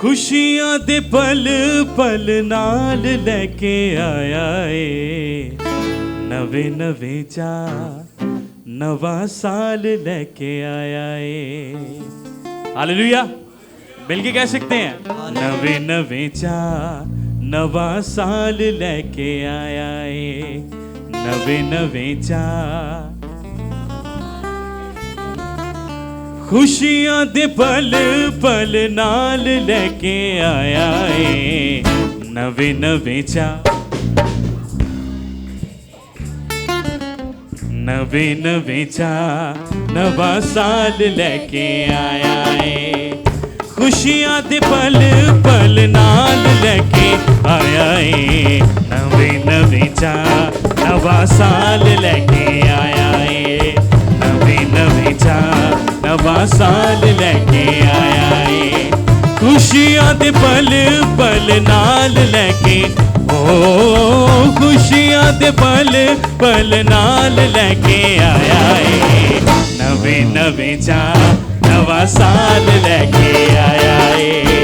खुशियां दे पल पल नाल लेके आया ए नवे नवे चा नवा साल लेके आया ए। हालेलुया। मिलके कह सकते हैं नवे नवे चा नवा साल लेके आया ए नवे नवे चा। खुशियां दे पल पल नाल लेके आया ए नवे नवे चा नवे नवे चा नवा साल लेके आया ए। खुशियां दे पल पल नाल लेके आया ए नवे नवे चा नवा साल लेके आया ए नवे नवे चा नवा साल लेके आया ए। खुशियां दे पल पल नाल लेके ओ खुशियां दे पल पल नाल लेके आया ए नवे नवे चा नवा साल लेके आया ए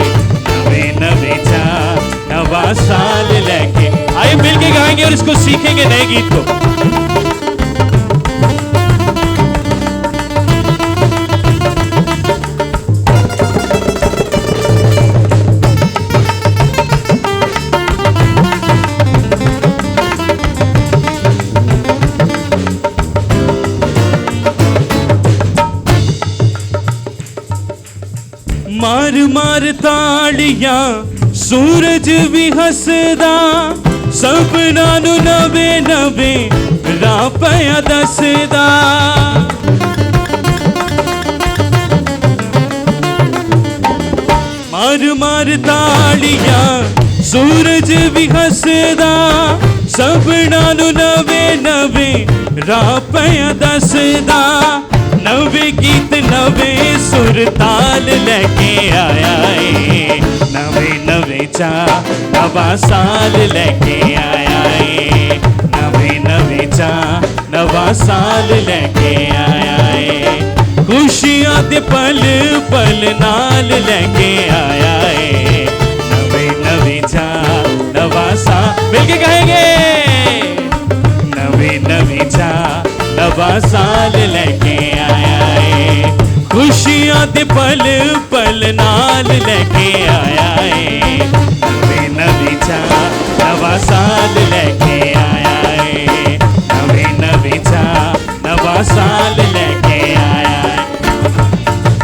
नवे नवे चा नवा साल लेके। आइए मिलके गाएंगे और इसको सीखेंगे नए गीत को। मार मार ताड़ियां सूरज भी हसदा सपना नू नवे नवे राह पिया दसदा। मार मार ताड़ियां सूरज भी हसदा सपना नू नवे नवे राह पिया दसदा। नवे गीत नवे सुर ताल लेके आया ए नवे नवे चा नवा साल लेके आया ए नवे नवे चा नवा साल लेके आया ए। खुशियां दे पल पल नाल लेके आया ए नवे नवे चा नवा साल। मिलके कहेंगे नवे नवे चा नवा साल लेके आया ए। खुशियां दे पल पल नाल लेके आया ए नवे नवे चा नवा साल लेके आया ए नवे नवे चा नवा साल लेके आया ए।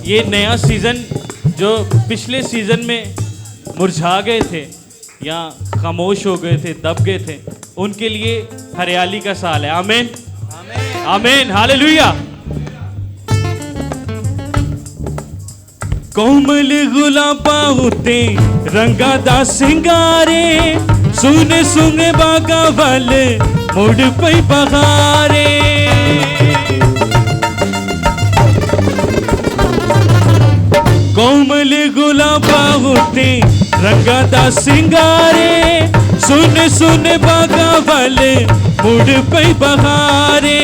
ये नया सीज़न जो पिछले सीज़न में मुरझा गए थे या खामोश हो गए थे दब गए थे उनके लिए हरियाली का साल है। आमीन आमीन हालेलुया। कोमल गुलाबा उते रंगा दा सिंगारे सुने सुने बागा वल मुड़ पई बहारे। कोमल गुलाबा उते रंगा दा सिंगारे सुन सुन बागा वल मुड़ पई बहारे।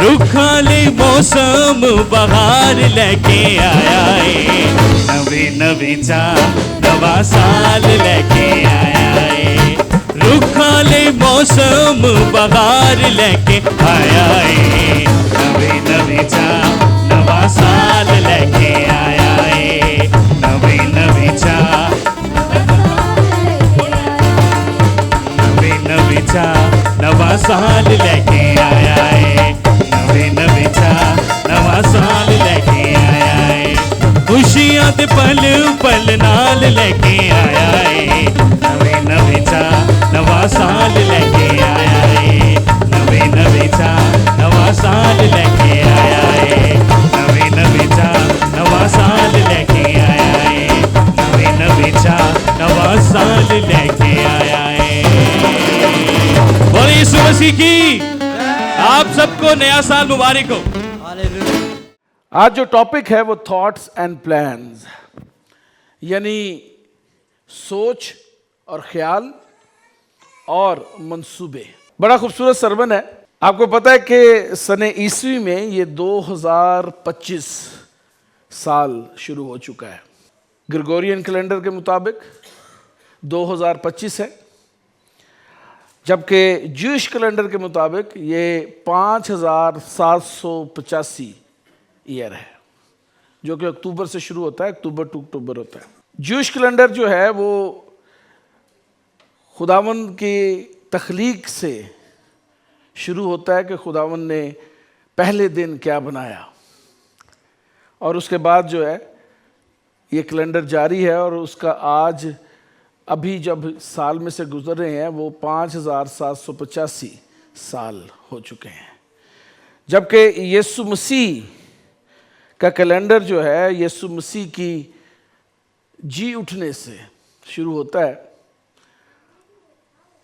रुखा ले मौसम बहार लेके आया ए नवे नवे चा नवा साल लेके आया ए। रुखा ले मौसम बहार लेके आया ए नवे नवे चा नवा साल लेके आया ए नवे नवे चा नवे नवे चा नवा साल लेके आया ए नवे नवे चा नवा साल लेके आया ए। खुशियां दे पल पल नाल लेके आया ए नवे नवे चा नवा साल लेके आया ए नवे नवे चा नवा साल लेके आया ए नवे नवे चा नवा साल लेके आया ए नवे नवे चा नवा साल लेके आया ए। बोले यीशु मसीह की। आप सबको नया साल मुबारक हो। आज जो टॉपिक है वो थॉट्स एंड प्लान्स, यानी सोच और ख्याल और मंसूबे। बड़ा खूबसूरत सरमन है। आपको पता है कि सने ईस्वी में ये 2025 साल शुरू हो चुका है। ग्रेगोरियन कैलेंडर के मुताबिक 2025 है, जबकि ज्यूइश कैलेंडर के मुताबिक ये 5785 ईयर है, जो कि अक्टूबर से शुरू होता है, अक्टूबर टू अक्टूबर होता है। ज्यूइश कैलेंडर जो है वो खुदावंद की तख्लीक से शुरू होता है कि खुदावंद ने पहले दिन क्या बनाया, और उसके बाद जो है ये कैलेंडर जारी है, और उसका आज अभी जब साल में से गुजर रहे हैं वो 5785 साल हो चुके हैं। जबकि यीशु मसीह का कैलेंडर जो है यीशु मसीह की जी उठने से शुरू होता है,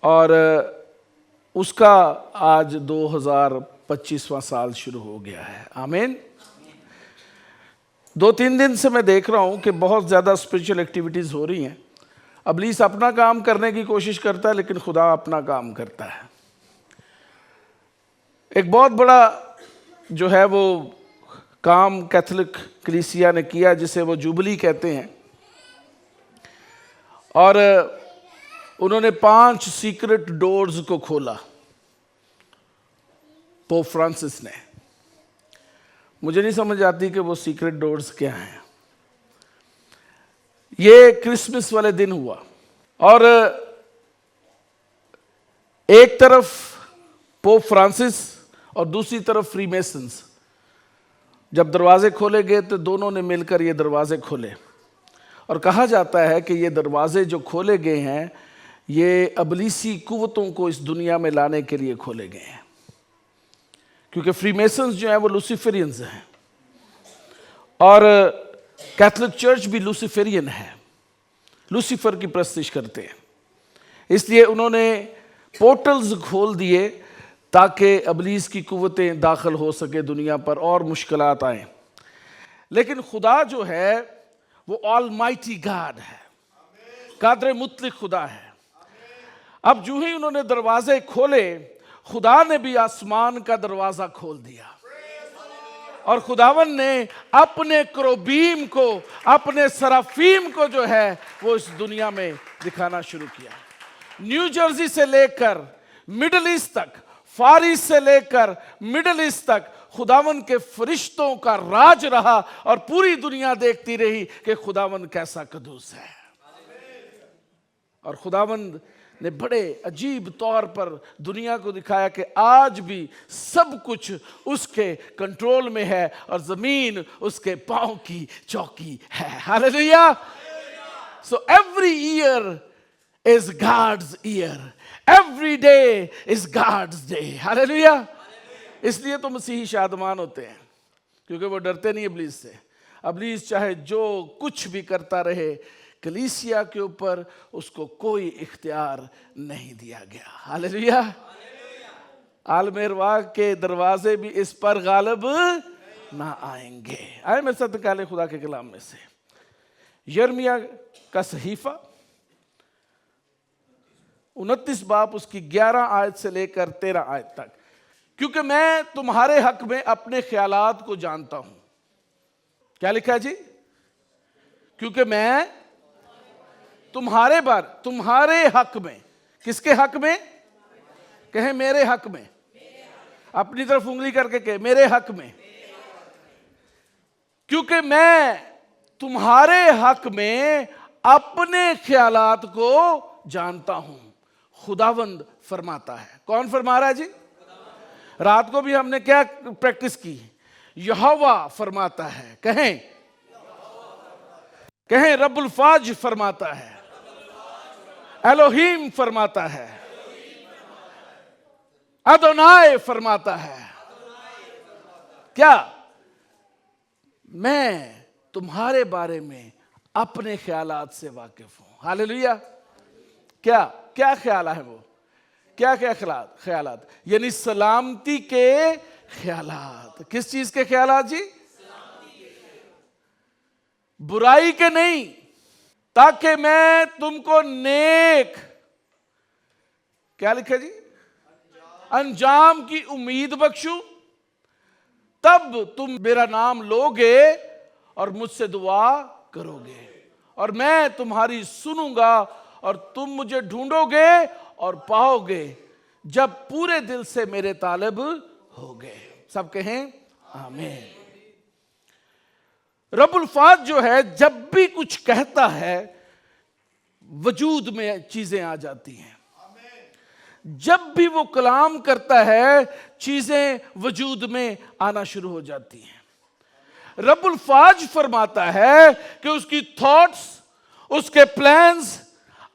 और उसका आज 2025वां साल शुरू हो गया है। आमीन। 2-3 दिन से मैं देख रहा हूं कि बहुत ज़्यादा स्पिरिचुअल एक्टिविटीज़ हो रही हैं। इब्लीस अपना काम करने की कोशिश करता है, लेकिन खुदा अपना काम करता है। एक बहुत बड़ा जो है वो काम कैथोलिक कलीसिया ने किया, जिसे वो जुबली कहते हैं, और उन्होंने 5 सीक्रेट डोर्स को खोला पोप फ्रांसिस ने। मुझे नहीं समझ आती कि वो सीक्रेट डोर्स क्या हैं। ये क्रिसमस वाले दिन हुआ, और एक तरफ पोप फ्रांसिस और दूसरी तरफ फ्रीमेसन्स, जब दरवाजे खोले गए तो दोनों ने मिलकर ये दरवाजे खोले, और कहा जाता है कि ये दरवाजे जो खोले गए हैं ये अबलीसी कुव्वतों को इस दुनिया में लाने के लिए खोले गए हैं, क्योंकि फ्रीमेसन्स जो हैं वो लूसीफेरियंस हैं, और कैथोलिक चर्च भी लूसीफेरियन है, लूसीफर की प्रस्तिश करते हैं। इसलिए उन्होंने पोर्टल्स खोल दिए ताकि अबलीस की कुव्वतें दाखिल हो सके दुनिया पर और मुश्किलात आए। लेकिन खुदा जो है वो ऑलमाइटी गॉड है, कादर मुतलक खुदा है। अब जो ही उन्होंने दरवाजे खोले, खुदा ने भी आसमान का दरवाजा खोल दिया, और खुदावन ने अपने क्रोबीम को, अपने सराफीम को जो है वो इस दुनिया में दिखाना शुरू किया। न्यू जर्सी से लेकर मिडिल ईस्ट तक, फारिस से लेकर मिडिल ईस्ट तक खुदावन के फरिश्तों का राज रहा, और पूरी दुनिया देखती रही कि खुदावन कैसा कदूस है। और खुदावन ने बड़े अजीब तौर पर दुनिया को दिखाया कि आज भी सब कुछ उसके कंट्रोल में है, और जमीन उसके पांव की चौकी है। Hallelujah. So every year is God's year, every day is God's day. Hallelujah. इसलिए तो मसीही शादमान होते हैं, क्योंकि वो डरते नहीं इब्लीस से। इब्लीस चाहे जो कुछ भी करता रहे, कलीसिया के ऊपर उसको कोई इख्तियार नहीं दिया गया। हालेलुया। आलमेरवा के दरवाजे भी इस पर गालिब ना आएंगे। आए मैं सत्य काले खुदा के कलाम में से यिर्मयाह का सहीफा 29 बाब उसकी 11 आयत से लेकर 13 आयत तक। क्योंकि मैं तुम्हारे हक में अपने ख्यालात को जानता हूं। क्या लिखा है जी? क्योंकि मैं तुम्हारे हक में, किसके हक में? कहें मेरे हक में। अपनी तरफ उंगली करके कहे मेरे हक में। क्योंकि मैं तुम्हारे हक में अपने ख्यालात को जानता हूं, खुदावंद फरमाता है। कौन फरमा रहा है जी? रात को भी हमने क्या प्रैक्टिस की? यहोवा फरमाता है। कहें रब्बुल फाज फरमाता है, एलोहीम फरमाता है, अदोनाय फरमाता है। क्या? मैं तुम्हारे बारे में अपने ख्यालात से वाकिफ हूं। हालेलुया। क्या क्या ख्याल है वो? क्या क्या ख्यालात? यानी सलामती के ख्यालात। किस चीज के ख्यालात जी? बुराई के नहीं, ताकि मैं तुमको नेक, क्या लिखा जी, अंजाम की उम्मीद बख्शूं, तब तुम मेरा नाम लोगे और मुझसे दुआ करोगे, और मैं तुम्हारी सुनूंगा, और तुम मुझे ढूंढोगे और पाओगे जब पूरे दिल से मेरे तालिब होगे। सब कहें आमीन। रब्बुल फाज जो है जब भी कुछ कहता है वजूद में चीजें आ जाती हैं। जब भी वो कलाम करता है चीजें वजूद में आना शुरू हो जाती हैं। रब्बुल फाज फरमाता है कि उसकी थॉट्स, उसके प्लान्स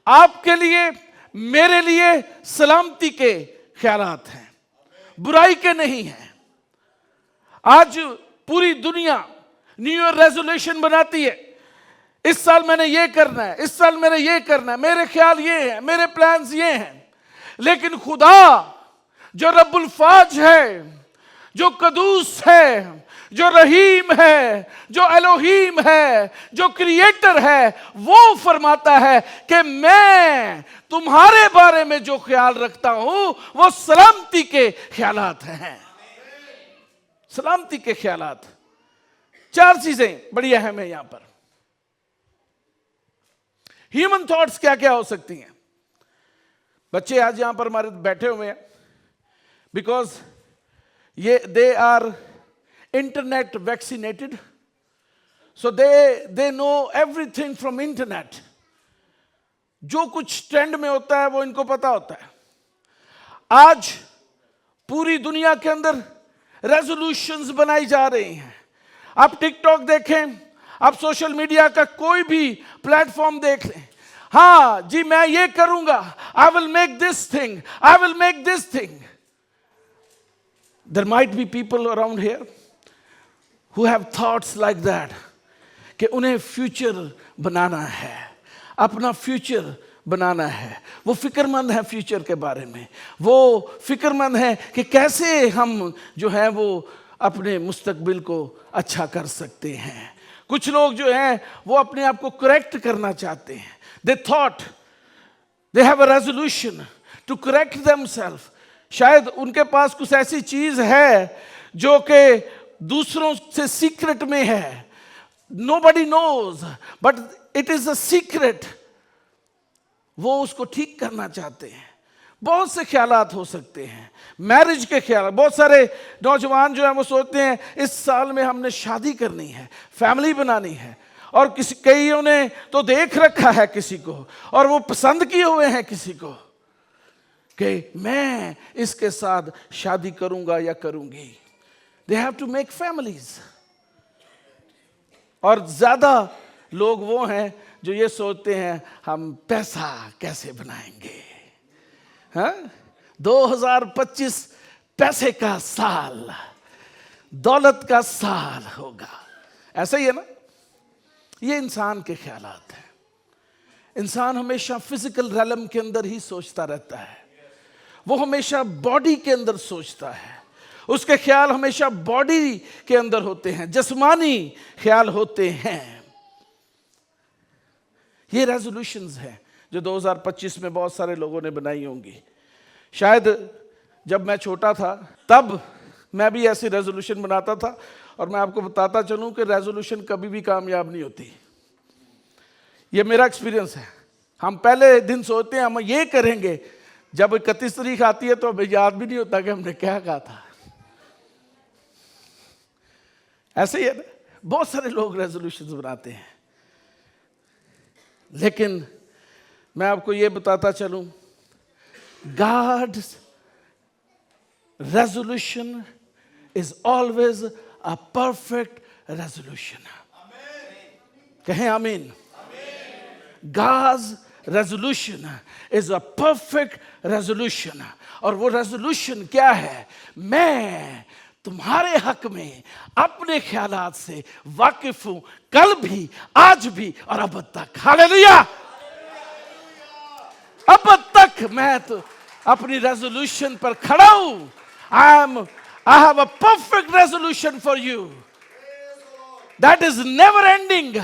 आपके लिए, मेरे लिए सलामती के ख्यालात हैं, बुराई के नहीं हैं। आज पूरी दुनिया न्यू ईयर रेजोल्यूशन बनाती है, इस साल मैंने ये करना है, इस साल मैंने ये करना है, मेरे ख्याल ये हैं, मेरे प्लान्स ये हैं। लेकिन खुदा जो रब्बुल फाज है, जो कदूस है, जो रहीम है, जो एलोहीम है, जो क्रिएटर है, वो फरमाता है कि मैं तुम्हारे बारे में जो ख्याल रखता हूं वो सलामती के ख्यालात हैं। सलामती के ख्यालात। चार चीजें बड़ी अहम है यहां पर। ह्यूमन थॉट्स क्या क्या हो सकती हैं? बच्चे आज यहां पर हमारे बैठे हुए हैं बिकॉज ये they are internet vaccinated, so they know everything from internet. जो कुछ ट्रेंड में होता है वो इनको पता होता है। आज पूरी दुनिया के अंदर रेजोल्यूशंस बनाई जा रही हैं। आप टिकटॉक देखें, आप सोशल मीडिया का कोई भी प्लेटफॉर्म देख लें, हाँ जी मैं ये करूंगा, I will make this thing, I will make this thing. There might be people around here who have thoughts like that कि उन्हें फ्यूचर बनाना है, अपना फ्यूचर बनाना है। वो फिक्रमंद है फ्यूचर के बारे में, वो फिक्रमंद है कि कैसे हम जो है वो अपने मुस्तकबिल को अच्छा कर सकते हैं। कुछ लोग जो हैं वो अपने आप को करेक्ट करना चाहते हैं। They thought they have a resolution to correct themselves। शायद उनके पास कुछ ऐसी चीज है जो कि दूसरों से सीक्रेट में है, nobody knows, but it is a secret। वो उसको ठीक करना चाहते हैं। बहुत से ख्यालात हो सकते हैं, मैरिज के ख्याल। बहुत सारे नौजवान जो हैं वो सोचते हैं इस साल में हमने शादी करनी है, फैमिली बनानी है, और कईयों ने तो देख रखा है किसी को, और वो पसंद किए हुए हैं किसी को कि मैं इसके साथ शादी करूंगा या करूंगी। They have to make families. और ज्यादा लोग वो हैं जो ये सोचते हैं हम पैसा कैसे बनाएंगे। हाँ, 2025 पैसे का साल, दौलत का साल होगा। ऐसा ही है ना? ये इंसान के ख्यालात हैं। इंसान हमेशा फिजिकल रैलम के अंदर ही सोचता रहता है, वो हमेशा बॉडी के अंदर सोचता है, उसके ख्याल हमेशा बॉडी के अंदर होते हैं, जिस्मानी ख्याल होते हैं। ये रेजोल्यूशंस हैं जो 2025 में बहुत सारे लोगों ने बनाई होंगी। शायद जब मैं छोटा था तब मैं भी ऐसी रेजोल्यूशन बनाता था, और मैं आपको बताता चलूं कि रेजोल्यूशन कभी भी कामयाब नहीं होती। ये मेरा एक्सपीरियंस है। हम पहले दिन सोचते हैं हम ये करेंगे, जब 31 तारीख आती है तो हमें याद भी नहीं होता कि हमने क्या कहा था। ऐसे ही है ना, बहुत सारे लोग रेजोल्यूशंस बनाते हैं। लेकिन मैं आपको ये बताता चलूं, God's resolution is always a perfect resolution। कहें आमीन। God's resolution is a perfect resolution। और वो रेजोल्यूशन क्या है? मैं तुम्हारे हक में अपने ख्यालात से वाकिफ हूं, कल भी, आज भी और अब तक। हालेलुया। अब तक मैं तो अपनी रेजोल्यूशन पर खड़ा हूं। I have a perfect resolution for you that is never ending।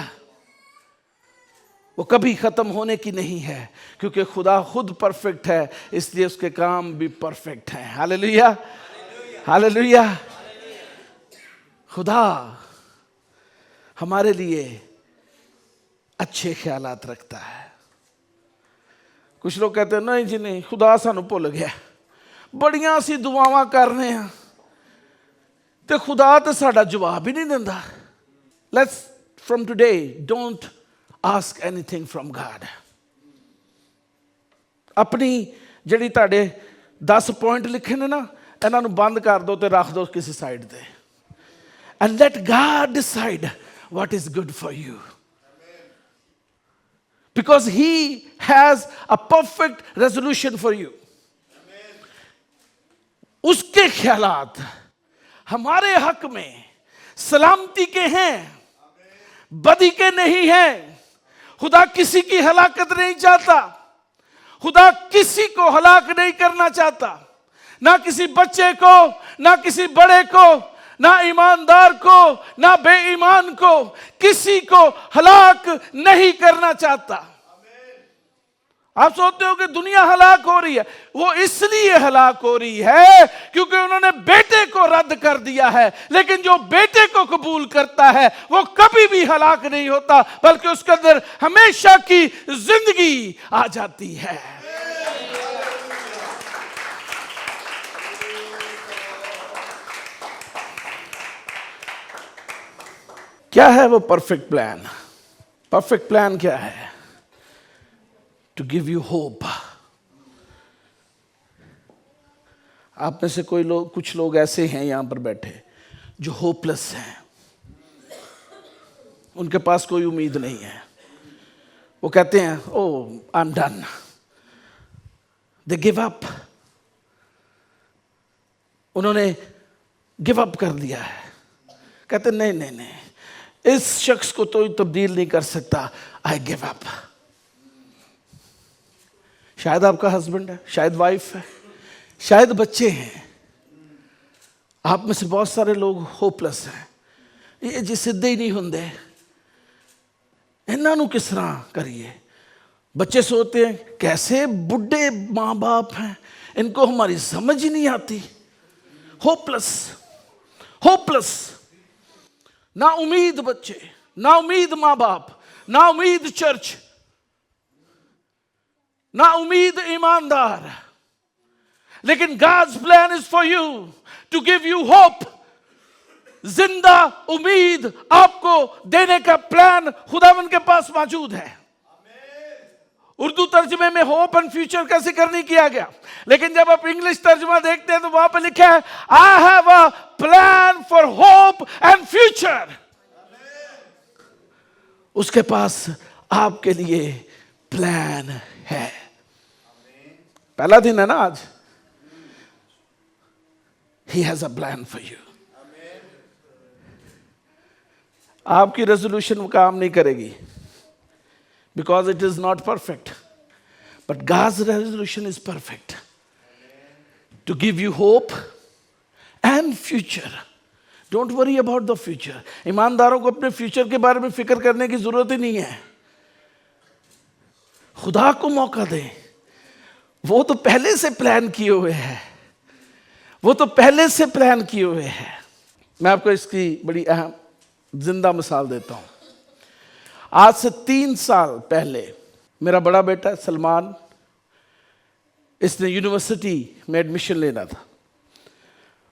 वो कभी खत्म होने की नहीं है, क्योंकि खुदा खुद परफेक्ट है, इसलिए उसके काम भी परफेक्ट हैं। Hallelujah, hallelujah. खुदा हमारे लिए अच्छे ख्यालात रखता है। कुछ लोग कहते हैं नहीं जी नहीं, खुदा सानू भुल गया, बड़ियां असीं दुआवां करने हैं ते खुदा तो साडा जवाब ही नहीं दिंदा। Let's from today don't ask anything from God. अपनी ਜਿਹੜੀ ਤੁਹਾਡੇ 10 पॉइंट लिखे ने ना, ਇਹਨਾਂ ਨੂੰ ਬੰਦ ਕਰ ਦਿਓ ਤੇ ਰੱਖ ਦਿਓ ਕਿਸੇ ਸਾਈਡ ਤੇ, and let God decide what is good for you, because he has a perfect resolution for you. उसके ख्यालात हमारे हक में सलामती के हैं, बदी के नहीं हैं। खुदा किसी की हलाकत नहीं चाहता, खुदा किसी को हलाक नहीं करना चाहता, ना किसी बच्चे को, ना किसी बड़े को, ना ईमानदार को, ना बेईमान को, किसी को हलाक नहीं करना चाहता। आप सोचते हो कि दुनिया हलाक हो रही है, वो इसलिए हलाक हो रही है क्योंकि उन्होंने बेटे को रद्द कर दिया है। लेकिन जो बेटे को कबूल करता है वो कभी भी हलाक नहीं होता, बल्कि उसके अंदर हमेशा की जिंदगी आ जाती है। क्या है वो परफेक्ट प्लान? परफेक्ट प्लान क्या है? To give you hope. आप में से कुछ लोग ऐसे हैं यहां पर बैठे जो होपलेस हैं, उनके पास कोई उम्मीद नहीं है। वो कहते हैं oh I am done, they give up. उन्होंने गिव अप कर दिया है, कहते नहीं नहीं नहीं, इस शख्स को तो तब्दील नहीं कर सकता, आई गिव अप। शायद आपका हस्बैंड है, शायद वाइफ है, शायद बच्चे हैं। आप में से बहुत सारे लोग होपलेस हैं। ये जी सिद्धे ही नहीं होंगे, इन्हां नूं किस तरह करिए। बच्चे सोचते हैं कैसे बुढ़े माँ बाप हैं, इनको हमारी समझ ही नहीं आती। होपलेस, होपलेस, ना उम्मीद बच्चे, ना उम्मीद माँ बाप, ना उम्मीद चर्च, ना उम्मीद ईमानदार। लेकिन God's plan is for you to give you hope। जिंदा उम्मीद आपको देने का प्लान खुदावन के पास मौजूद है। उर्दू तर्जमे में होप एंड फ्यूचर कैसे करने किया गया, लेकिन जब आप इंग्लिश तर्जमा देखते हैं तो वहां पर लिखा है I have a plan for hope and future. उसके पास आपके लिए प्लान है। पहला दिन है ना आज। He has a plan for you। आपकी रेजोल्यूशन काम नहीं करेगी, because it is not perfect, but God's resolution is perfect to give you hope and future। Don't worry about the future। ईमानदारों को अपने फ्यूचर के बारे में फिक्र करने की जरूरत ही नहीं है। खुदा को मौका दें, वो तो पहले से प्लान किए हुए हैं, वो तो पहले से प्लान किए हुए हैं। मैं आपको इसकी बड़ी अहम जिंदा मिसाल देता हूं। आज से 3 साल पहले मेरा बड़ा बेटा सलमान, इसने यूनिवर्सिटी में एडमिशन लेना था,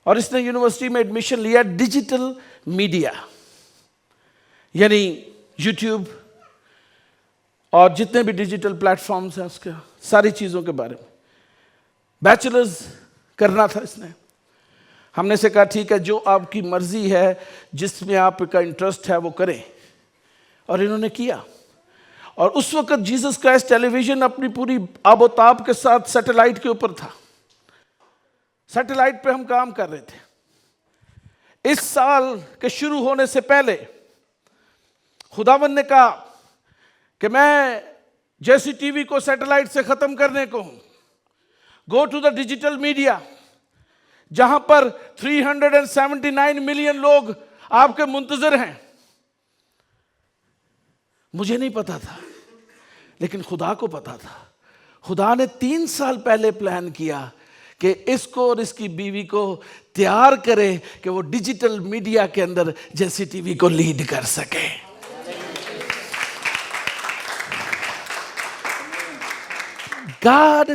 और इसने यूनिवर्सिटी में एडमिशन लिया डिजिटल मीडिया, यानी यूट्यूब और जितने भी डिजिटल प्लेटफॉर्म्स हैं उसके सारी चीज़ों के बारे में बैचलर्स करना था इसने। हमने से कहा ठीक है, जो आपकी मर्जी है, जिसमें आपका इंटरेस्ट है वो करें, और इन्होंने किया। और उस वक्त जीसस क्राइस्ट टेलीविजन अपनी पूरी आबोताब के साथ सैटेलाइट के ऊपर था। सैटेलाइट पे हम काम कर रहे थे। इस साल के शुरू होने से पहले खुदावन ने कहा कि मैं जैसी टीवी को सैटेलाइट से खत्म करने को हूं, go to the digital media, जहां पर 379 मिलियन लोग आपके मुंतजर हैं। मुझे नहीं पता था, लेकिन खुदा को पता था। खुदा ने 3 साल पहले प्लान किया कि इसको और इसकी बीवी को तैयार करे कि वो डिजिटल मीडिया के अंदर जैसी टीवी को लीड कर सके। God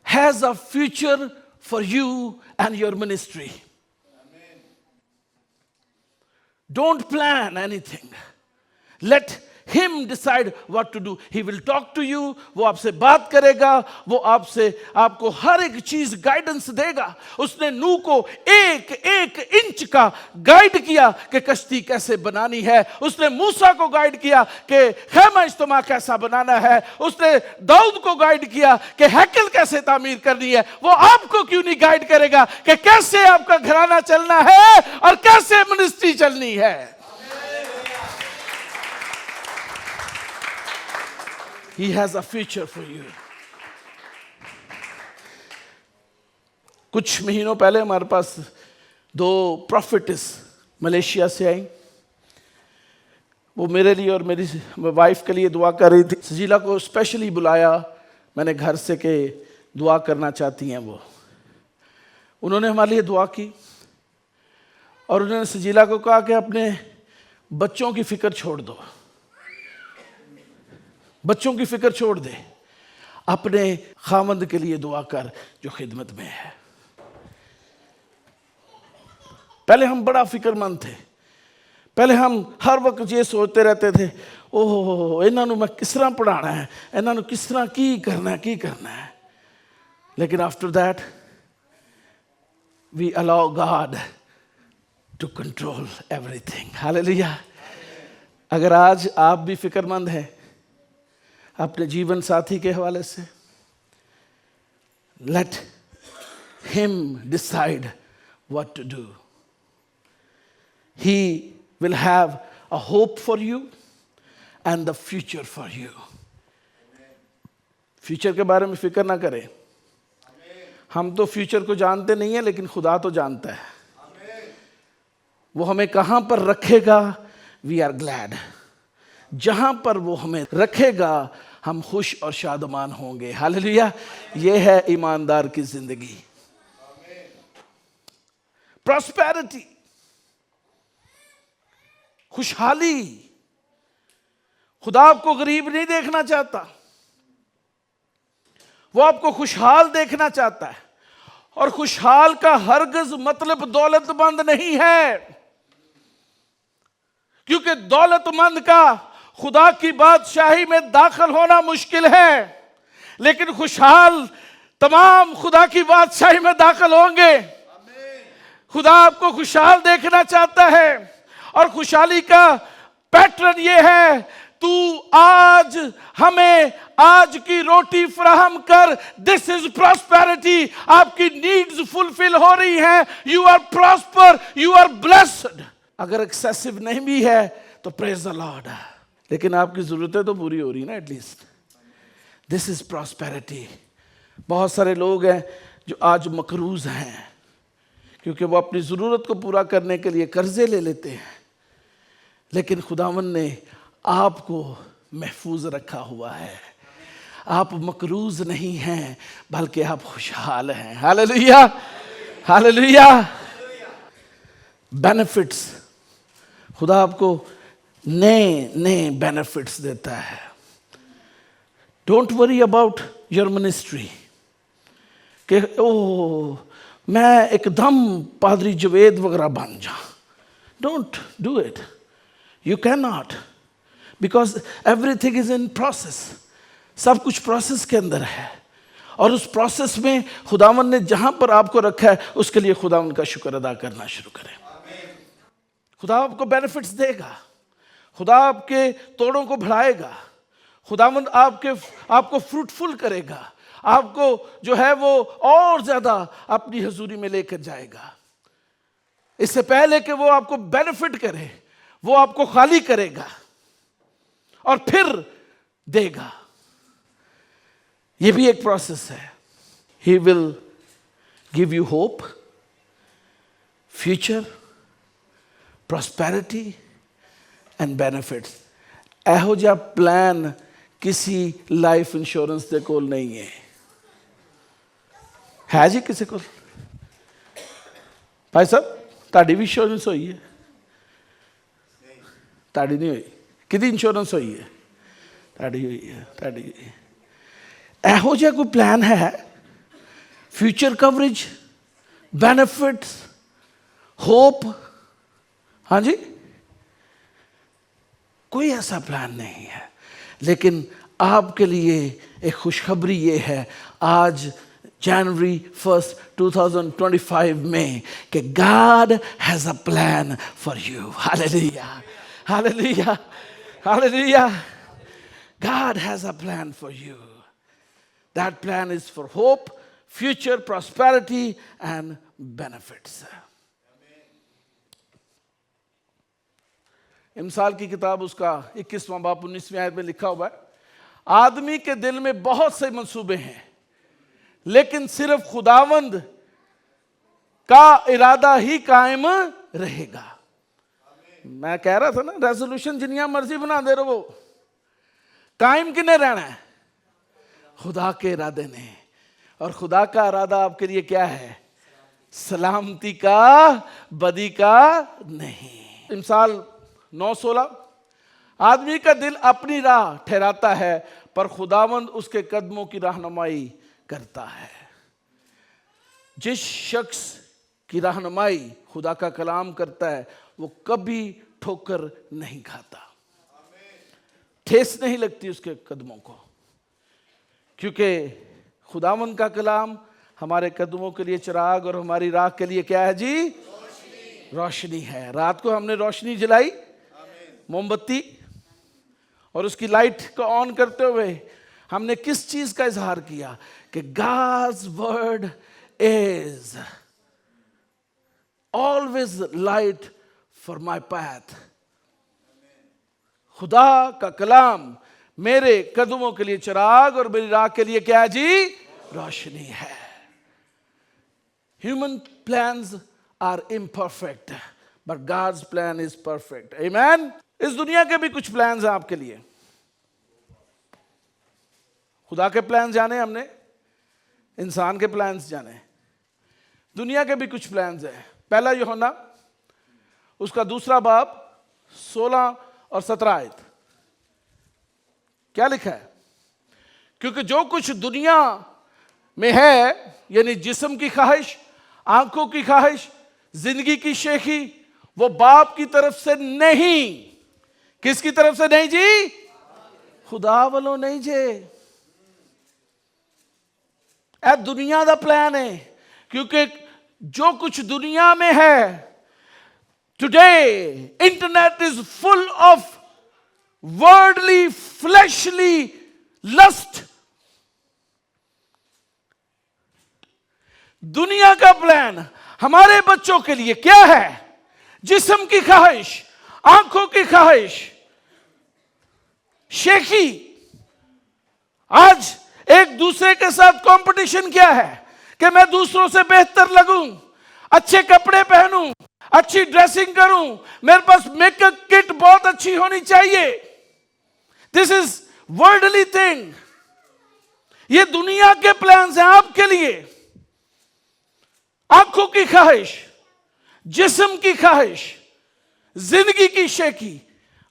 has a future for you and your ministry. Don't plan anything. Let him decide what to do. He will talk to you. वो आपसे बात करेगा, वो आपको हर एक चीज गाइडेंस देगा। उसने नूह को एक एक इंच का गाइड किया कि कश्ती कैसे बनानी है। उसने मूसा को गाइड किया कि खैमा इज्तिमा कैसा बनाना है। उसने दाऊद को गाइड किया कि हैकल कैसे तामीर करनी है। वो आपको क्यों नहीं गाइड करेगा कि कैसे आपका घराना चलना है और कैसे मिनिस्ट्री चलनी है। He has a future for you. कुछ महीनों पहले हमारे पास 2 प्रॉफिट्स मलेशिया से आई। वो मेरे लिए और मेरी वाइफ के लिए दुआ कर रही थी। सजीला को स्पेशली बुलाया मैंने घर से कि दुआ करना चाहती हैं वो। उन्होंने हमारे लिए दुआ की और उन्होंने सजीला को कहा कि अपने बच्चों की फिक्र छोड़ दो, बच्चों की फिक्र छोड़ दे, अपने खामंद के लिए दुआ कर जो खिदमत में है। पहले हम बड़ा फिक्रमंद थे। पहले हम हर वक्त ये सोचते रहते थे, ओह इन्हों मैं किस तरह पढ़ाना है, इन्हों किस तरह की करना है। लेकिन after that we allow God to control everything. Hallelujah. अगर आज आप भी फिक्रमंद हैं अपने जीवन साथी के हवाले से, let him decide what to do. He will have a hope for you and the future for you. Future के बारे में फिक्र ना करें। हम तो फ्यूचर को जानते नहीं है, लेकिन खुदा तो जानता है। वो हमें कहां पर रखेगा, वी आर ग्लैड। जहां पर वो हमें रखेगा हम खुश और शादमान होंगे। हालेलुया। ये है ईमानदार की जिंदगी। प्रॉस्पेरिटी, खुशहाली। खुदा आपको गरीब नहीं देखना चाहता, वो आपको खुशहाल देखना चाहता है। और खुशहाल का हरगिज मतलब दौलतमंद नहीं है, क्योंकि दौलतमंद का खुदा की बादशाही में दाखिल होना मुश्किल है, लेकिन खुशहाल तमाम खुदा की बादशाही में दाखिल होंगे। खुदा आपको खुशहाल देखना चाहता है और खुशहाली का पैटर्न ये है, तू आज हमें आज की रोटी फराहम कर। This is prosperity. आपकी नीड्स फुलफिल हो रही हैं। You are prosper, you are blessed. अगर एक्सेसिव नहीं भी है तो प्रेज द लॉर्ड, लेकिन आपकी जरूरतें तो पूरी हो रही ना एटलीस्ट। This is prosperity. बहुत सारे लोग हैं जो आज मकरूज हैं क्योंकि वो अपनी जरूरत को पूरा करने के लिए कर्जे ले लेते हैं, लेकिन खुदावन ने आपको महफूज रखा हुआ है। आप मकरूज नहीं हैं, बल्कि आप खुशहाल हैं। Hallelujah, hallelujah. बेनिफिट्स, खुदा आपको नए बेनिफिट्स देता है। Don't worry about your ministry कि ओह मैं एकदम पादरी जवेद वगैरह बन जा। Don't do it, you can not, because everything is in process. सब कुछ प्रोसेस के अंदर है, और उस प्रोसेस में खुदावन ने जहां पर आपको रखा है उसके लिए खुदावन का शुक्र अदा करना शुरू करें। खुदा आपको बेनिफिट्स देगा, खुदा आपके तोड़ों को बढ़ाएगा, खुदावंद आपको फ्रूटफुल करेगा, आपको जो है वो और ज्यादा अपनी हजूरी में लेकर जाएगा। इससे पहले कि वो आपको बेनिफिट करे, वो आपको खाली करेगा और फिर देगा। ये भी एक प्रोसेस है। He will give you hope, future, prosperity and benefits, ਇਹੋ ਜਿਹਾ ਪਲਾਨ ਕਿਸੇ ਲਾਈਫ ਇੰਸ਼ੋਰੈਂਸ ਦੇ ਕੋਲ ਨਹੀਂ ਹੈ ਜੀ ਕਿਸੇ ਕੋਲ? ਭਾਈ ਸਾਹਿਬ ਤੁਹਾਡੀ ਵੀ ਇੰਸ਼ੋਰੈਂਸ ਹੋਈ ਹੈ? ਤੁਹਾਡੀ ਨਹੀਂ ਹੋਈ। ਕਿਹਦੀ ਇੰਸ਼ੋਰੈਂਸ ਹੋਈ ਹੈ? ਤੁਹਾਡੀ ਹੋਈ ਹੈ। ਤੁਹਾਡੀ ਇਹੋ ਜਿਹਾ ਕੋਈ ਪਲਾਨ ਹੈ? फ्यूचर कवरेज, बेनिफिट्स, होप, हाँ जी, कोई ऐसा प्लान नहीं है। लेकिन आपके लिए एक खुशखबरी ये है आज जनवरी 1, 2025 में कि God has a plan for you. Hallelujah, hallelujah, hallelujah. God has a plan for you. That plan is for hope, future prosperity and benefits. इमसाल की किताब उसका 21वां बाब 19वीं आयत में लिखा हुआ है, आदमी के दिल में बहुत से मंसूबे हैं लेकिन सिर्फ खुदावंद का इरादा ही कायम रहेगा। मैं कह रहा था ना, रेजोल्यूशन जिन्नियां मर्जी बना दे रहो, कायम किने रहना है? खुदा के इरादे ने। और खुदा का इरादा आपके लिए क्या है? सलामती का, बदी का नहीं। इमसाल 9:16, आदमी का दिल अपनी राह ठहराता है पर खुदावंद उसके कदमों की रहनुमाई करता है। जिस शख्स की रहनुमाई खुदा का कलाम करता है वो कभी ठोकर नहीं खाता, ठेस नहीं लगती उसके कदमों को, क्योंकि खुदावंद का कलाम हमारे कदमों के लिए चिराग और हमारी राह के लिए क्या है जी? रोशनी है। रात को हमने रोशनी जलाई, मोमबत्ती, और उसकी लाइट को ऑन करते हुए हमने किस चीज का इजहार किया? कि God's word is always light for my path. खुदा का कलाम मेरे कदमों के लिए चिराग और मेरी राह के लिए क्या है जी? रोशनी है। Human plans are imperfect, but God's plan is perfect. Amen. इस दुनिया के भी कुछ प्लान्स हैं आपके लिए। खुदा के प्लान जाने हमने, इंसान के प्लान्स जाने, दुनिया के भी कुछ प्लान्स हैं। पहला यूहन्ना उसका 2 बाब 16 और 17 आयत, क्या लिखा है? क्योंकि जो कुछ दुनिया में है, यानी जिस्म की ख्वाहिश, आंखों की ख्वाहिश, जिंदगी की शेखी, वो बाप की तरफ से नहीं। किसकी तरफ से नहीं जी? खुदा वालों नहीं जे। ए दुनिया दा प्लान है, क्योंकि जो कुछ दुनिया में है, today internet is full of worldly fleshly lust. दुनिया का प्लान हमारे बच्चों के लिए क्या है? जिस्म की ख्वाहिश, आंखों की ख्वाहिश, शेखी। आज एक दूसरे के साथ कंपटीशन क्या है? कि मैं दूसरों से बेहतर लगूं, अच्छे कपड़े पहनूं, अच्छी ड्रेसिंग करूं, मेरे पास मेकअप किट बहुत अच्छी होनी चाहिए। This is worldly thing. ये दुनिया के प्लान्स हैं आपके लिए। आंखों की ख्वाहिश, जिस्म की ख्वाहिश, जिंदगी की शेखी,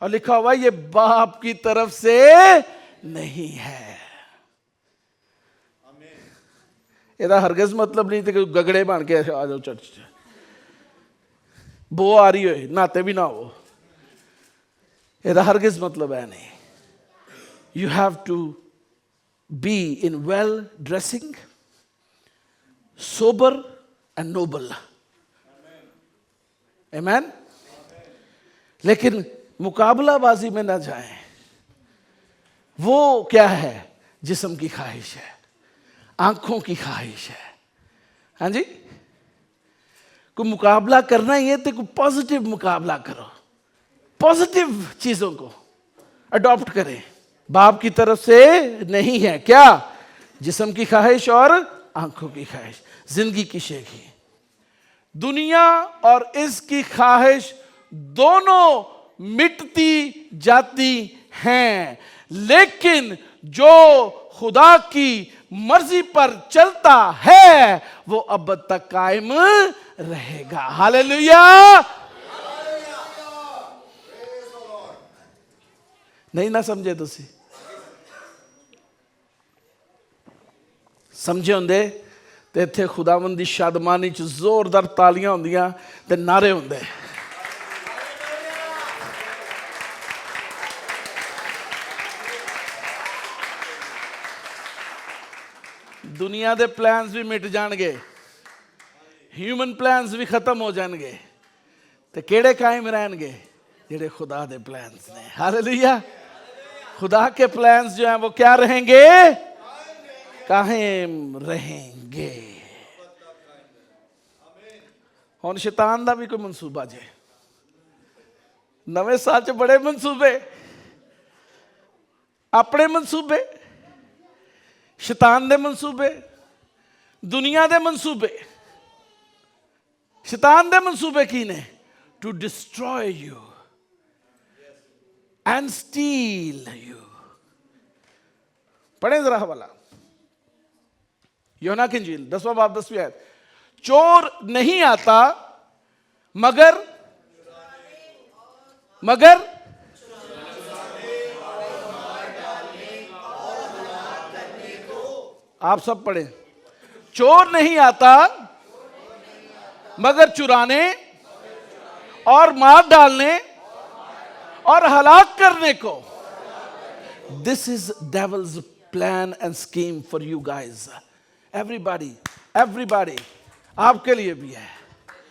और लिखा हुआ ये बाप की तरफ से नहीं है। ਇਹਦਾ ਹਰਗਜ਼ मतलब नहीं थे कि गगड़े बन के आ जाओ चर्च च, बो आ रही होए नहाते भी ना हो, ਇਹਦਾ हरगिज मतलब है नहीं। You have to be in well dressing, sober and noble. Amen. लेकिन मुकाबलाबाजी में ना जाएं। वो क्या है? जिस्म की ख्वाहिश है, आंखों की ख्वाहिश है। हाँ जी, कोई मुकाबला करना ही है तो कोई पॉजिटिव मुकाबला करो, पॉजिटिव चीजों को अडॉप्ट करें। बाप की तरफ से नहीं है क्या? जिस्म की ख्वाहिश और आंखों की ख्वाहिश, जिंदगी की शेखी। दुनिया और इसकी ख्वाहिश दोनों मिटती जाती हैं, लेकिन जो खुदा की मर्जी पर चलता है वो अब तक कायम रहेगा। हालेलुया। नहीं ना समझे तुसी? समझे होंदे ते इत्थे खुदावंद दी शादमानी च जोरदार तालियां होंदियां ते नारे होंदे। दुनिया दे प्लान्स भी मिट जाणगे, ह्यूमन प्लान्स भी खत्म हो जाणगे, ते केड़े कायम रहणगे? जेड़े खुदा दे प्लान्स ने। हालेलुया। खुदा के प्लान्स जो हैं वो क्या रहेंगे? कायम रहेंगे। हुण शैतान दा भी कोई मंसूबा जे, नवे साल च बड़े मंसूबे, अपने मंसूबे, शैतान दे मंसूबे, दुनिया दे मंसूबे। शैतान दे मंसूबे की ने? To destroy you and steal you. पढ़े जरा हवाला, यूहन्ना की इंजील 10वां बाब 10वीं आयत। चोर नहीं आता मगर आप सब पढ़े। चोर नहीं आता मगर चुराने और मार डालने और हलाक करने को। This is devils plan and scheme for you guys. Everybody, आपके लिए भी है,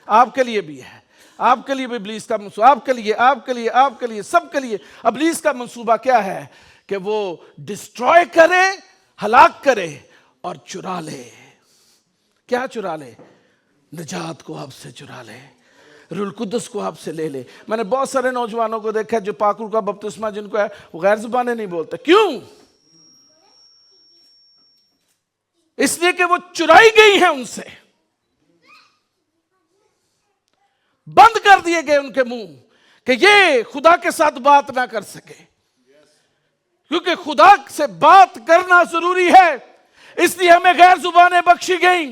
आपके लिए भी है, आपके लिए भी इब्लीस का मंसूबा, आपके लिए, सबके लिए। इब्लीस का मंसूबा क्या है? कि वो डिस्ट्रॉय करे, हलाक करे और चुरा ले। क्या चुरा ले? निजात को आपसे चुरा ले, रूल कुद्दस को आपसे ले ले। मैंने बहुत सारे नौजवानों को देखा है जो पाकुर का बपतिस्मा जिनको है वो गैर जुबानें नहीं बोलते। क्यों? इसलिए कि वो चुराई गई है उनसे, बंद कर दिए गए उनके मुंह कि ये खुदा के साथ बात ना कर सके, क्योंकि खुदा से बात करना जरूरी है। इसलिए हमें गैर जुबानें बख्शी गई,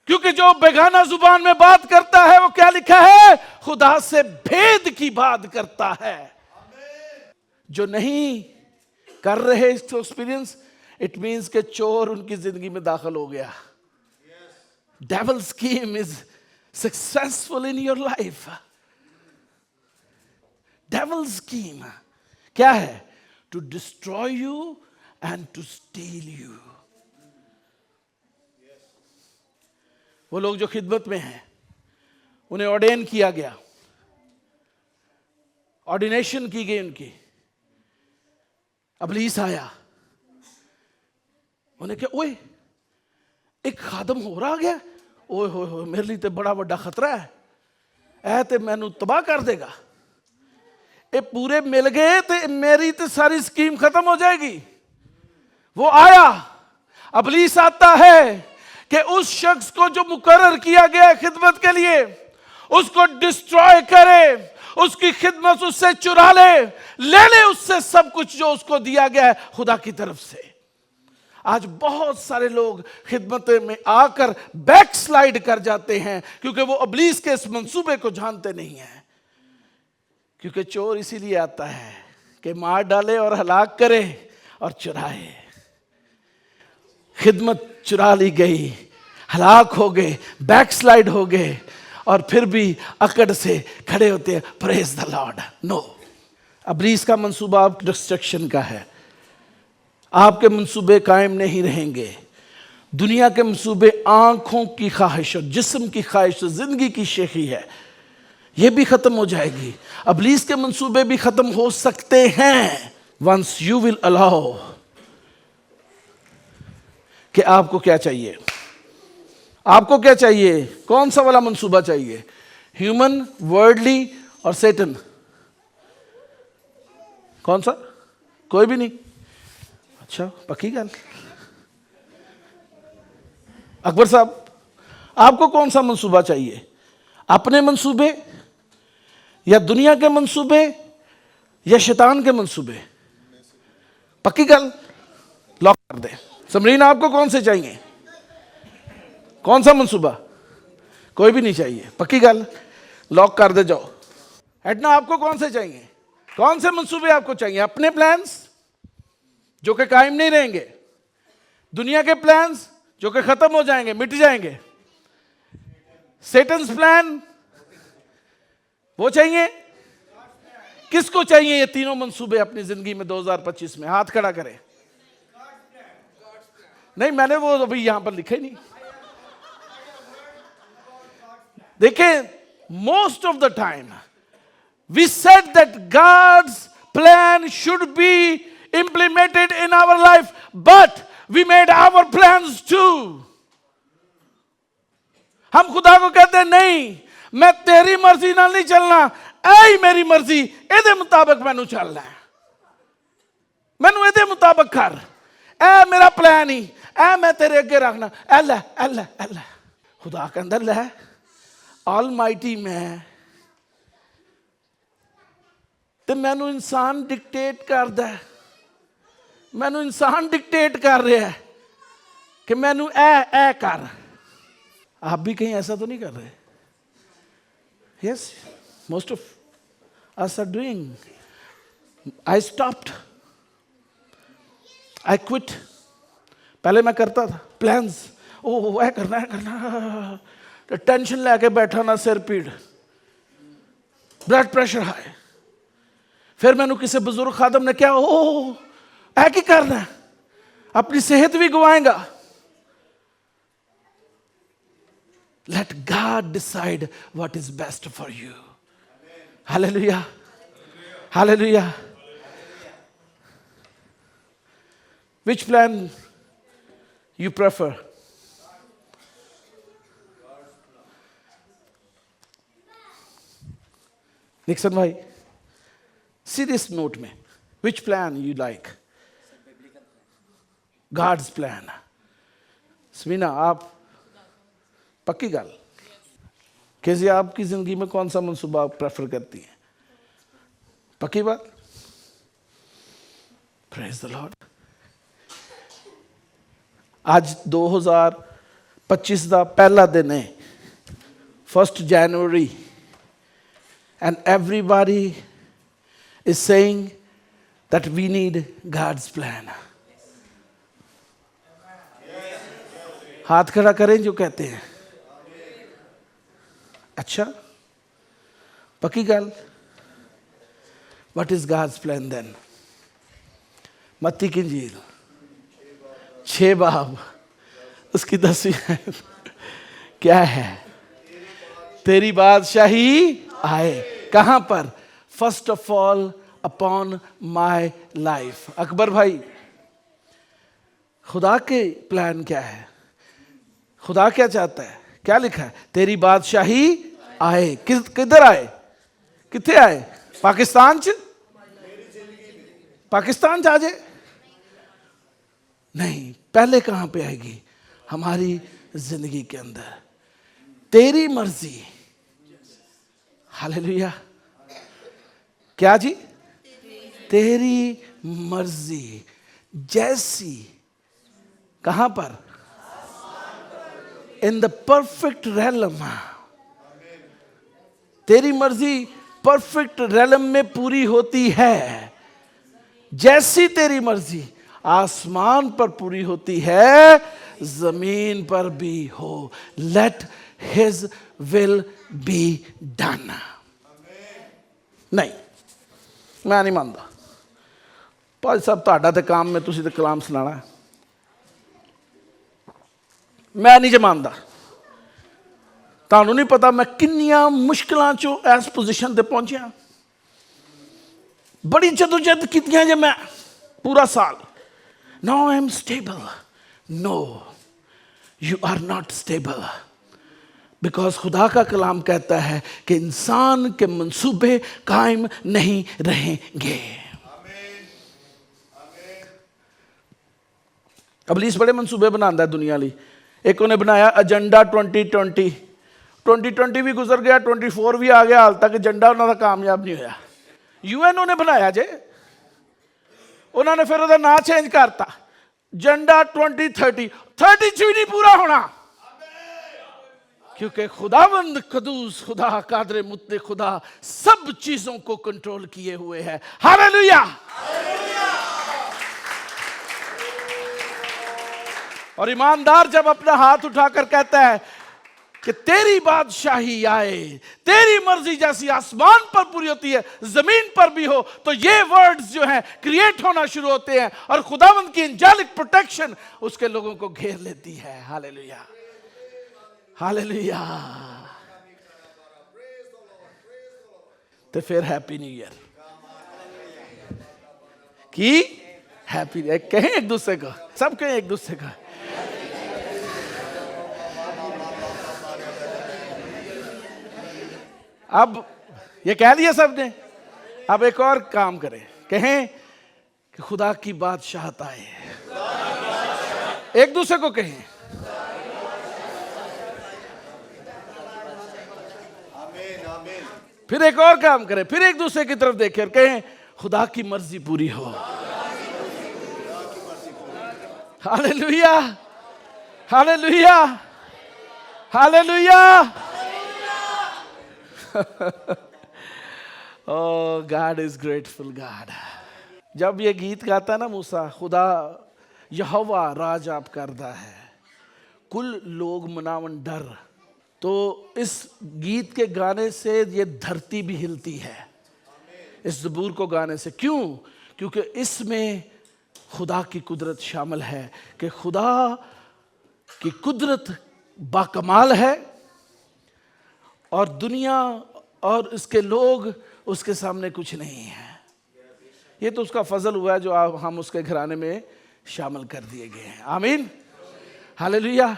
क्योंकि जो बेगाना जुबान में बात करता है वो क्या लिखा है? खुदा से भेद की बात करता है। जो नहीं कर रहे इसको एक्सपीरियंस, इट मीन्स के चोर उनकी जिंदगी में दाखिल हो गया। Devil scheme is successful in your life. Devil scheme क्या है? To destroy you and to steal you. वो लोग जो खिदमत में हैं उन्हें ऑर्डेन किया गया, ऑर्डिनेशन की गई उनकी। इब्लीस आया, उन्हें क्या, ओए एक खादम हो रहा गया, ओए होए होए मेरे लिए तो बड़ा बड़ा खतरा है, ऐ ते मैनू तबाह कर देगा। ये पूरे मिल गए तो मेरी तो सारी स्कीम खत्म हो जाएगी। वो आया, इब्लीस आता है कि उस शख्स को जो मुकर्रर किया गया खिदमत के लिए उसको डिस्ट्रॉय करे, उसकी खिदमत उससे चुरा ले उससे सब कुछ जो उसको दिया गया है खुदा की तरफ से। आज बहुत सारे लोग खिदमत में आकर बैकस्लाइड कर जाते हैं क्योंकि वो इब्लीस के इस मंसूबे को जानते नहीं हैं। क्योंकि चोर इसीलिए आता है कि मार डाले और हलाक करे और चुराए। खिदमत चुरा ली गई, हलाक हो गए, बैकस्लाइड हो गए और फिर भी अकड़ से खड़े होते हैं, प्रेज द लॉर्ड। नो, इब्लीस का मंसूबा आप डिस्ट्रक्शन का है। आपके मंसूबे कायम नहीं रहेंगे। दुनिया के मंसूबे आंखों की ख्वाहिश और जिस्म की ख्वाहिश, जिंदगी की शेखी है, यह भी खत्म हो जाएगी। इब्लीस के मंसूबे भी खत्म हो सकते हैं वंस यू विल अलाउ। कि आपको क्या चाहिए? आपको क्या चाहिए? कौन सा वाला मंसूबा चाहिए? ह्यूमन, वर्ल्डली और सैटन? कौन सा? कोई भी नहीं? अच्छा, पक्की गल। अकबर साहब, आपको कौन सा मंसूबा चाहिए? अपने मंसूबे या दुनिया के मंसूबे या शैतान के मंसूबे? पक्की गल, लॉक कर दे। समरीन, आपको कौन से चाहिए? कौन सा मंसूबा? कोई भी नहीं चाहिए। पक्की गल, लॉक कर दे जाओ। एडना, आपको कौन से चाहिए? कौन से मंसूबे आपको चाहिए? अपने प्लान्स जो कि कायम नहीं रहेंगे, दुनिया के प्लान्स जो कि खत्म हो जाएंगे, मिट जाएंगे, सेटन्स प्लान वो चाहिए? किसको चाहिए ये तीनों मंसूबे अपनी जिंदगी में 2025 में? हाथ खड़ा करें। नहीं, मैंने वो अभी यहां पर लिखे नहीं। देखिए, most of the time we said that God's plan should be implemented in our life, but we made our plans too. हम खुदा को कहते हैं, नहीं, मैं तेरी मर्जी नाल नहीं चलना, ऐ मेरी मर्जी, एदे मुताबिक मैनू चलना है, मैनू एदे मुताबिक कर, ऐ मेरा प्लान ही, ऐ मैं तेरे अगे रखना, ऐ लै ऐ लै ऐ लै। खुदा कहंदा, लै ऑलमाइटी मैं ते मैनू इंसान डिक्टेट करदा है, मैनू इंसान डिक्टेट कर रहा है कि मैनू ऐ कर। आप भी कहीं ऐसा तो नहीं कर रहे? Yes, most of us are doing. I stopped. I quit. पहले मैं करता था प्लान्स, ओ ऐ करना है करना, तो टेंशन लेके बैठा ना, सिर पीड़, ब्लड प्रेशर हाई। फिर मैंने किसी बुजुर्ग खादम ने क्या, ओ ऐ की करना है, अपनी सेहत भी गवाएगा। Let God decide what is best for you. Hallelujah. Hallelujah. Which plan you prefer? Nixon bhai, serious note में, which plan you like? God's plan. स्मीना, आप पक्की गल, कैसे आपकी जिंदगी में कौन सा मंसूबा आप प्रेफर करती हैं? पक्की बात? Praise the Lord. आज 2025 का पहला दिन है, 1 January, and everybody is saying that we need God's plan. हाथ खड़ा करें जो कहते हैं। अच्छा, पक्की गल? What is God's plan then? मत्ती की इंजील 6 बाब उसकी 10वीं आयत क्या है? तेरी बादशाही आए। कहां पर? First of all upon my life. Akbar भाई, खुदा के प्लान क्या है? खुदा क्या चाहता है? क्या लिखा है? तेरी बादशाही आए। किधर आए? किथे आए? पाकिस्तान च? पाकिस्तान च आ जाए? नहीं, पहले कहां पे आएगी? हमारी जिंदगी के अंदर। तेरी मर्जी। हालेलुया। क्या जी? तेरी मर्जी जैसी। कहां पर? In the perfect realm. तेरी मर्जी परफेक्ट रेलम में पूरी होती है, जैसी तेरी मर्जी आसमान पर पूरी होती है, जमीन पर भी हो। Late his will be done. नहीं, मैं नहीं मानता। भाई साहब, तुहाडा ते काम में तुसी ते कलाम सुनाना है, मैं नहीं जमानदा। तुहानू नहीं पता मैं किन्नियां मुश्किलों चो इस पोजीशन ते पहुंचा। बड़ी जदोजहद कीतियां जे मैं पूरा साल। Now I am stable. No, you are not stable, because खुदा का कलाम कहता है कि इंसान के मंसूबे कायम नहीं रहेंगे। इब्लीस बड़े मंसूबे बनाता है दुनिया लिए। एक उन्हें बनाया एजेंडा 2020 भी गुजर गया, 24 भी आ गया, हाल तक एजेंडा उन्होंने कामयाब नहीं होया। UN ने बनाया जे, उन्होंने फिर ਉਹਦਾ ਨਾਂ चेंज करता, एजेंडा 2030 30 भी नहीं पूरा होना, क्योंकि खुदावंद कदूस खुदा कादर मुत्ते खुदा सब चीजों को कंट्रोल किए हुए है। हालेलुया। और ईमानदार जब अपना हाथ उठाकर कहता है कि तेरी बादशाही आए, तेरी मर्जी जैसी आसमान पर पूरी होती है जमीन पर भी हो, तो ये वर्ड्स जो हैं क्रिएट होना शुरू होते हैं और खुदावंद की एंजेलिक प्रोटेक्शन उसके लोगों को घेर लेती है। Hallelujah, hallelujah. तो फिर हैप्पी न्यू ईयर की हैप्पी, कहें एक दूसरे का, सब कहें एक दूसरे का। अब ये कह दिया सबने, अब एक और काम करें, कहें कि खुदा की बादशाहत आए, एक दूसरे को कहें। फिर एक और काम करें, फिर एक दूसरे की तरफ देखें और कहें खुदा की मर्जी पूरी हो। हालेलुया, हालेलुया, hallelujah. Oh, God is grateful God. जब ये गीत गाता ना मूसा, खुदा यहोवा राज आप करदा है, कुल लोग मनावन डर, तो इस गीत के गाने से ये धरती भी हिलती है, इस ज़बूर को गाने से। क्यों? क्योंकि इसमें खुदा की कुदरत शामिल है, कि खुदा की कुदरत बाकमाल है और दुनिया और इसके लोग उसके सामने कुछ नहीं है। ये तो उसका फजल हुआ है जो हम उसके घराने में शामिल कर दिए गए हैं। आमीन, hallelujah.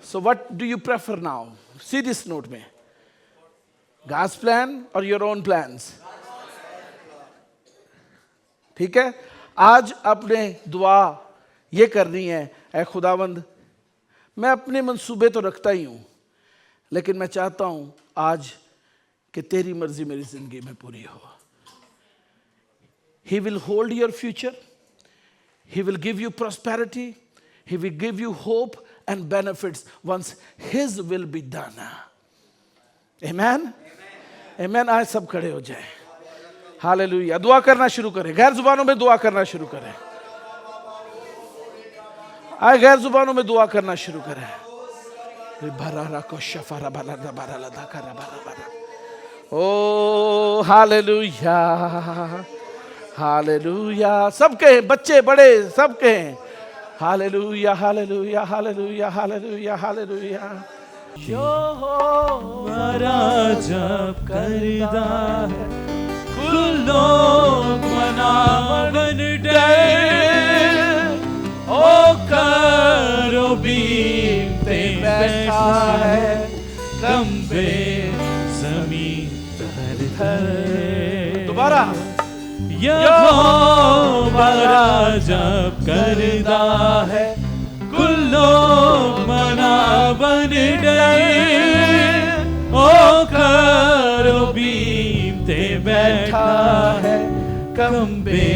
So what do you prefer now? See this note में, God's plan और योर ओन प्लान्स। ठीक है, आज अपने दुआ ये करनी है, ऐ खुदावंद मैं अपने मंसूबे तो रखता ही हूं, लेकिन मैं चाहता हूं आज कि तेरी मर्जी मेरी जिंदगी में पूरी हो। He will hold your future, He will give you prosperity, He will give you hope and benefits once His will be done. Amen? Amen. आज सब खड़े हो जाएं। हालेलुया। दुआ करना शुरू करें, गैर जुबानों में दुआ करना शुरू करें। आए गैर जुबानों में दुआ करना शुरू करें। ओ हालेलुया, हालेलुया। सब कहें, बच्चे बड़े सब कहें हालेलुया, हालेलुया, हालेलुया, हालेलुया, हालेलुया। यहोवा जब करदा है, कुल लोग मनावन डर, ओ करोबीम पे बैठा है, कंबे ज़मीन थर थर। दोबारा, यहोवा जब करदा है, कुल लोग मनावन डर, ओ करोबीम ते बैठा है, कंबे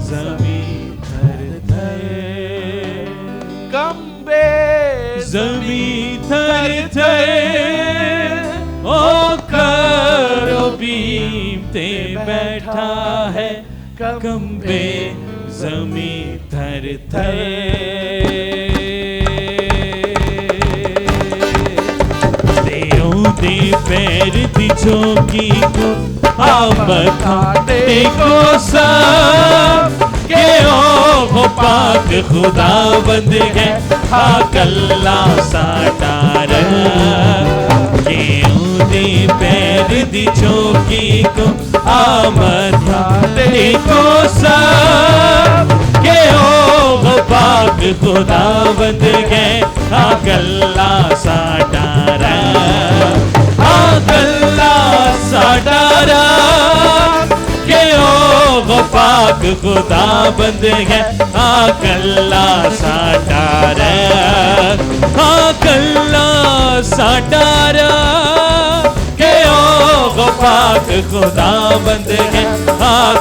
ज़मीन थर थर, कंबे ज़मीन थर थर, ओ करोबीम ते बैठा है, कंबे ज़मीन थर थर। दे पैर दी चौकी को आबता देखो सब, के ओ पाक खुदा बंद है, हाकल्ला साटार, के दे पैर दी चौकी को आबता देखो सब, के ओ पाक खुदा बंद है, हाकल्ला साटार, हाकल्ला साटारा, के ओ पाक खुदा बंद है, हाकल्ला साटारा, हाकल्ला साटारा, के ओ पाक खुदा बंद है,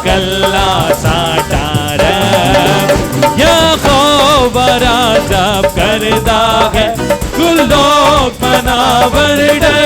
कल्ला साटा रब या खौबरा जब करदा है गुल लोग मनावर डर